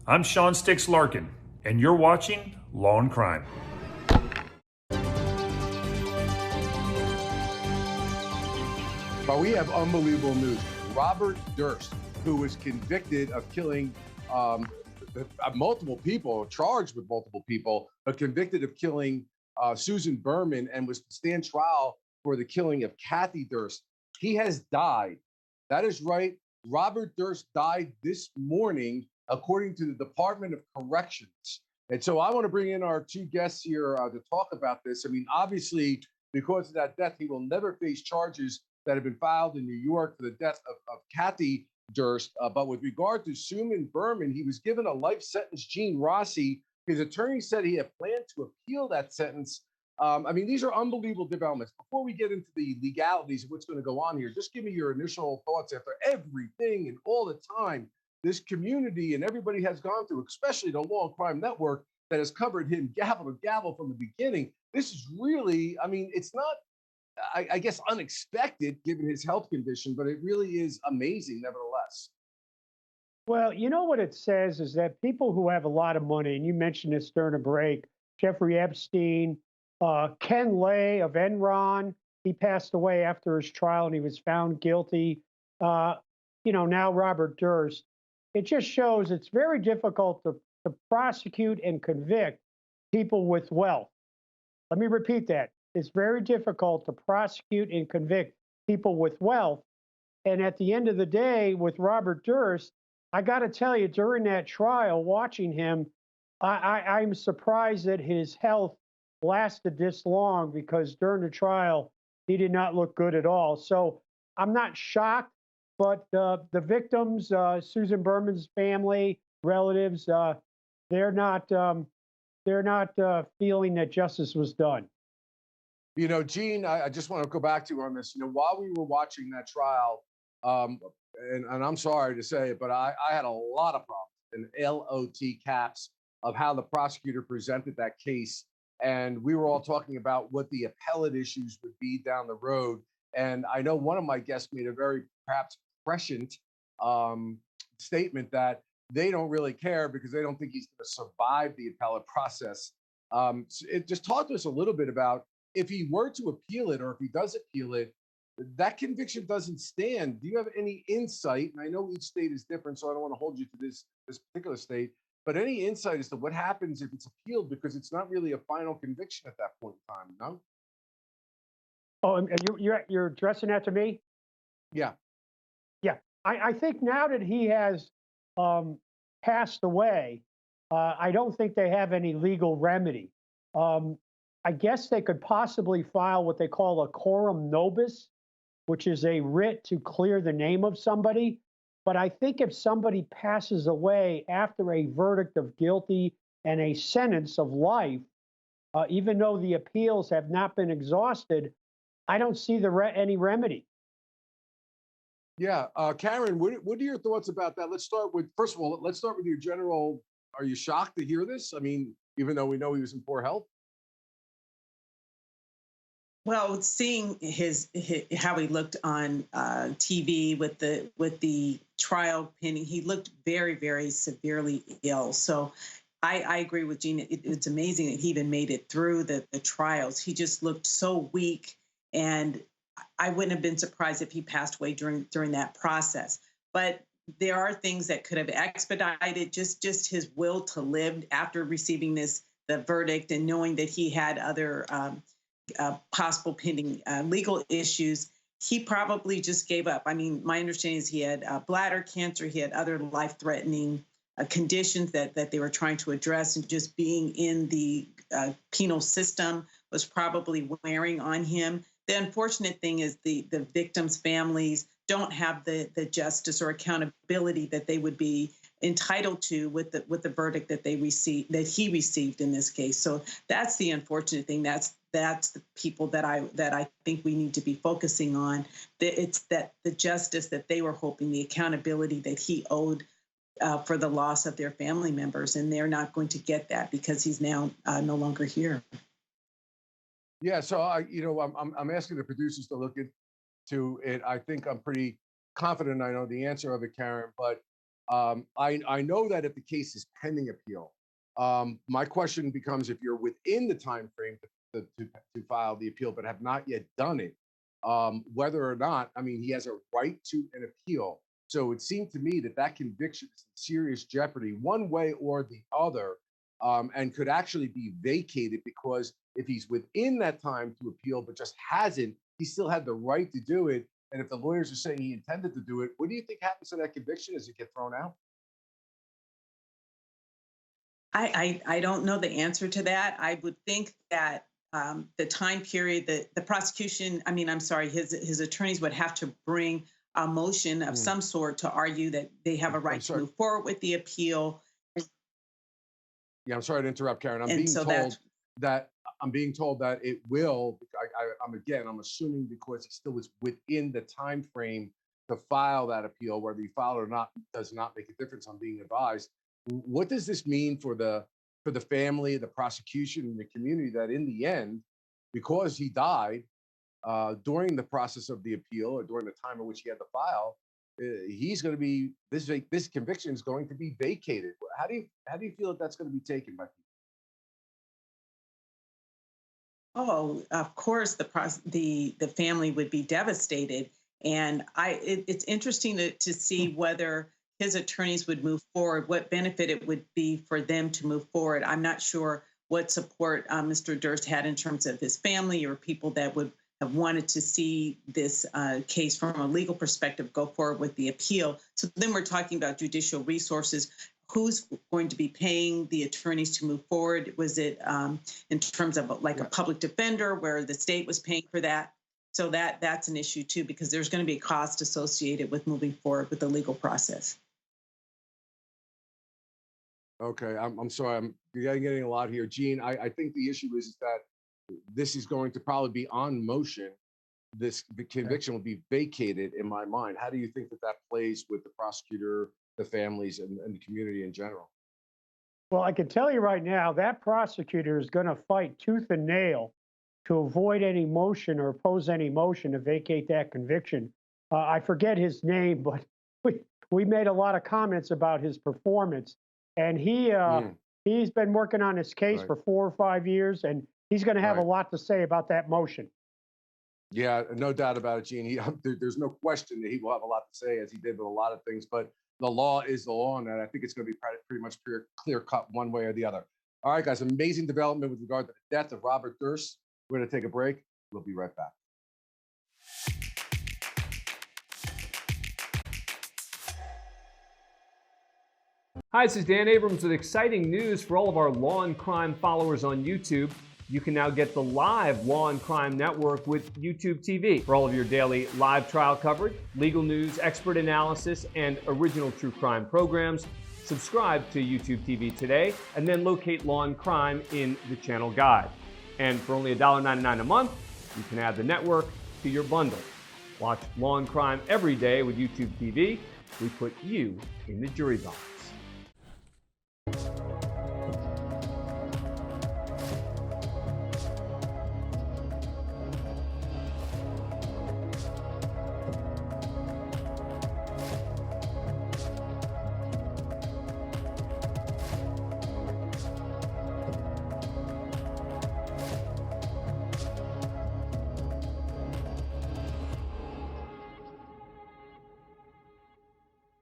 I'm Sean Sticks Larkin, and you're watching Law and Crime. But we have unbelievable news. Robert Durst, who was convicted of killing multiple people, charged with multiple people, but convicted of killing Susan Berman and was to stand trial for the killing of Kathy Durst. He has died. That is right. Robert Durst died this morning, according to the Department of Corrections. And so I want to bring in our two guests here to talk about this. I mean, obviously, because of that death, he will never face charges that have been filed in New York for the death of Kathy Durst. But with regard to Susan Berman, he was given a life sentence. Gene Rossi, his attorney, said he had planned to appeal that sentence. I mean, these are unbelievable developments. Before we get into the legalities of what's going to go on here, just give me your initial thoughts after everything and all the time this community and everybody has gone through, especially the Law and Crime Network that has covered him gavel to gavel from the beginning. This is really, I mean, it's not, I guess, unexpected given his health condition, but it really is amazing nevertheless. Well, you know what it says is that people who have a lot of money, and you mentioned this during a break, Jeffrey Epstein, Ken Lay of Enron, he passed away after his trial and he was found guilty. Now Robert Durst. It just shows it's very difficult to prosecute and convict people with wealth. Let me repeat that. It's very difficult to prosecute and convict people with wealth. And at the end of the day, with Robert Durst, I got to tell you, during that trial, watching him, I'm surprised that his health lasted this long, because during the trial, he did not look good at all. So I'm not shocked, but the victims, Susan Berman's family, relatives, they're not feeling that justice was done. You know, Gene, I just want to go back to you on this. You know, while we were watching that trial, and I'm sorry to say it, but I had a lot of problems in LOT caps of how the prosecutor presented that case. And we were all talking about what the appellate issues would be down the road. And I know one of my guests made a very perhaps prescient statement that they don't really care because they don't think he's going to survive the appellate process. Just talk to us a little bit about, if he were to appeal it, or if he does appeal it, that conviction doesn't stand. Do you have any insight? And I know each state is different, so I don't want to hold you to this particular state, but any insight as to what happens if it's appealed, because it's not really a final conviction at that point in time, no? Oh, and you're addressing that to me? Yeah. Yeah. I think now that he has passed away, I don't think they have any legal remedy. I guess they could possibly file what they call a coram nobis, which is a writ to clear the name of somebody. But I think if somebody passes away after a verdict of guilty and a sentence of life, even though the appeals have not been exhausted, I don't see any remedy. Yeah. Karen, what are your thoughts about that? Let's start with, first of all, let's start with your general, are you shocked to hear this? I mean, even though we know he was in poor health? Well, seeing how he looked on TV with the trial pending, he looked very, very severely ill. So I agree with Gene. It's amazing that he even made it through the trials. He just looked so weak, and I wouldn't have been surprised if he passed away during that process. But there are things that could have expedited just his will to live after receiving the verdict, and knowing that he had other possible pending legal issues. He probably just gave up. I mean, my understanding is he had bladder cancer. He had other life-threatening conditions that they were trying to address, and just being in the penal system was probably wearing on him. The unfortunate thing is the victims' families don't have the justice or accountability that they would be entitled to with the verdict that he received in this case. So that's the unfortunate thing. That's the people that I think we need to be focusing on. It's that the justice that they were hoping, the accountability that he owed for the loss of their family members, and they're not going to get that because he's now no longer here. Yeah, so I'm asking the producers to look into it. I think I'm pretty confident I know the answer of it, Karen. But I know that if the case is pending appeal, my question becomes if you're within the time frame to file the appeal but have not yet done it, whether or not, I mean, he has a right to an appeal. So it seemed to me that that conviction is in serious jeopardy one way or the other, and could actually be vacated, because if he's within that time to appeal but just hasn't, he still had the right to do it. And if the lawyers are saying he intended to do it, what do you think happens to that conviction? Does it get thrown out? I don't know the answer to that. I would think that the time period that the prosecution, I mean, I'm sorry, his attorneys would have to bring a motion of some sort to argue that they have a right to move forward with the appeal. Yeah, I'm sorry to interrupt, Karen. I'm being told that it will. I'm assuming because he still is within the time frame to file that appeal, whether he filed or not does not make a difference. I'm being advised. What does this mean for the family, the prosecution, and the community? That in the end, because he died during the process of the appeal or during the time in which he had to file, he's going to be this conviction is going to be vacated. How do you feel that that's going to be taken by people? Oh, of course, the family would be devastated, and it's interesting to see whether his attorneys would move forward, what benefit it would be for them to move forward. I'm not sure what support Mr. Durst had in terms of his family or people that would have wanted to see this case from a legal perspective go forward with the appeal. So then we're talking about judicial resources. Who's going to be paying the attorneys to move forward? Was it in terms of like a public defender where the state was paying for that? So that's an issue too, because there's going to be a cost associated with moving forward with the legal process. Okay, I'm sorry. You're getting a lot here, Gene. I think the issue is that this is going to probably be on motion. The conviction will be vacated in my mind. How do you think that plays with the prosecutor, the families, and the community in general? Well, I can tell you right now, that prosecutor is going to fight tooth and nail to avoid any motion or oppose any motion to vacate that conviction. I forget his name, but we made a lot of comments about his performance, and he's been working on this case for 4 or 5 years, and he's going to have a lot to say about that motion. Yeah, no doubt about it, Gene. There's no question that he will have a lot to say, as he did with a lot of things. But the law is the law, and I think it's going to be pretty much clear cut one way or the other. All right, guys, amazing development with regard to the death of Robert Durst. We're going to take a break. We'll be right back. Hi, this is Dan Abrams with exciting news for all of our Law and Crime followers on YouTube. You can now get the live Law and Crime Network with YouTube TV for all of your daily live trial coverage, legal news, expert analysis, and original true crime programs. Subscribe to YouTube TV today, and then locate Law and Crime in the channel guide. And for only $1.99 a month, you can add the network to your bundle. Watch Law and Crime every day with YouTube TV. We put you in the jury box.